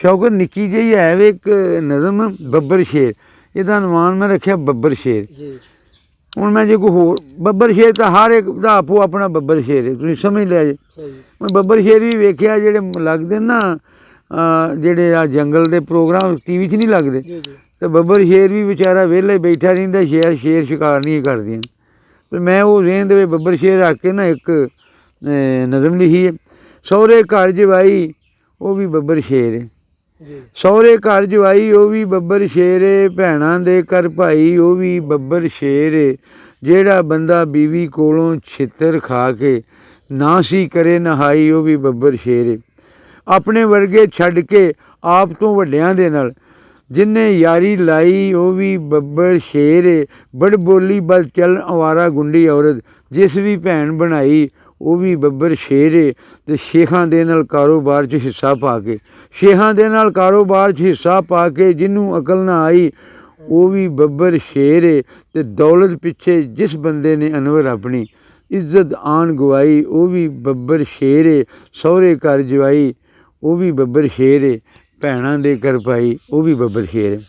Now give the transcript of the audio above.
शौकत निक्की जी है वे एक नज़म बब्बर शेर, ਇਹਦਾ ਅਨੁਮਾਨ ਮੈਂ ਰੱਖਿਆ ਬੱਬਰ ਸ਼ੇਰ। ਹੁਣ ਮੈਂ ਜੇ ਕੋਈ ਹੋਰ ਬੱਬਰ ਸ਼ੇਰ ਤਾਂ ਹਰ ਇੱਕ ਦਾ ਆਪੋ ਆਪਣਾ ਬੱਬਰ ਸ਼ੇਰ ਹੈ, ਤੁਸੀਂ ਸਮਝ ਲਿਆ ਜੇ। ਮੈਂ ਬੱਬਰ ਸ਼ੇਰ ਵੀ ਵੇਖਿਆ ਜਿਹੜੇ ਲੱਗਦੇ ਨਾ ਜਿਹੜੇ ਆ ਜੰਗਲ ਦੇ ਪ੍ਰੋਗਰਾਮ TV 'ਚ ਨਹੀਂ ਲੱਗਦੇ, ਤੇ ਬੱਬਰ ਸ਼ੇਰ ਵੀ ਵਿਚਾਰਾ ਵਿਹਲਾ ਹੀ ਬੈਠਾ ਰਹਿੰਦਾ, ਸ਼ੇਰ ਸ਼ਿਕਾਰ ਨਹੀਂ ਕਰਦੀਆਂ। ਤੇ ਮੈਂ ਉਹ ਰੇਂਦ ਦੇ ਬੱਬਰ ਸ਼ੇਰ ਰੱਖ ਕੇ ਨਾ ਇੱਕ ਨਜ਼ਮ ਲਿਖੀ ਹੈ। ਸਹੁਰੇ ਘਰ ਜਵਾਈ ਉਹ ਵੀ ਬੱਬਰ ਸ਼ੇਰ ਹੈ, ਸਹੁਰੇ ਘਰ ਜਵਾਈ ਉਹ ਵੀ ਬੱਬਰ ਸ਼ੇਰ ਏ, ਭੈਣਾਂ ਦੇ ਘਰ ਭਾਈ ਉਹ ਵੀ ਬੱਬਰ ਸ਼ੇਰ ਏ, ਜਿਹੜਾ ਬੰਦਾ ਬੀਵੀ ਕੋਲੋਂ ਛਿੱਤਰ ਖਾ ਕੇ ਨਾ ਸੀ ਕਰੇ ਨਹਾਈ ਉਹ ਵੀ ਬੱਬਰ ਸ਼ੇਰ ਏ, ਆਪਣੇ ਵਰਗੇ ਛੱਡ ਕੇ ਆਪ ਤੋਂ ਵੱਡਿਆਂ ਦੇ ਨਾਲ ਜਿੰਨੇ ਯਾਰੀ ਲਾਈ ਉਹ ਵੀ ਬੱਬਰ ਸ਼ੇਰ ਏ, ਬੜ ਬੋਲੀ ਬਲ ਚੱਲ ਅਵਾਰਾ ਗੁੰਡੀ ਔਰਤ ਜਿਸ ਵੀ ਭੈਣ ਬਣਾਈ ਉਹ ਵੀ ਬੱਬਰ ਸ਼ੇਰ ਏ, ਤੇ ਸ਼ੇਖਾਂ ਦੇ ਨਾਲ ਕਾਰੋਬਾਰ 'ਚ ਹਿੱਸਾ ਪਾ ਕੇ, ਸ਼ੇਖਾਂ ਦੇ ਨਾਲ ਕਾਰੋਬਾਰ 'ਚ ਹਿੱਸਾ ਪਾ ਕੇ ਜਿਹਨੂੰ ਅਕਲ ਨਾ ਆਈ ਉਹ ਵੀ ਬੱਬਰ ਸ਼ੇਰ ਏ, ਤੇ ਦੌਲਤ ਪਿੱਛੇ ਜਿਸ ਬੰਦੇ ਨੇ ਅਨਵਰ ਆਪਣੀ ਇੱਜ਼ਤ ਆਣ ਗਵਾਈ ਉਹ ਵੀ ਬੱਬਰ ਸ਼ੇਰ ਏ, ਸਹੁਰੇ ਘਰ ਜਵਾਈ ਉਹ ਵੀ ਬੱਬਰ ਸ਼ੇਰ ਏ, ਭੈਣਾਂ ਦੇ ਘਰ ਭਾਈ ਉਹ ਵੀ ਬੱਬਰ ਸ਼ੇਰ ਏ।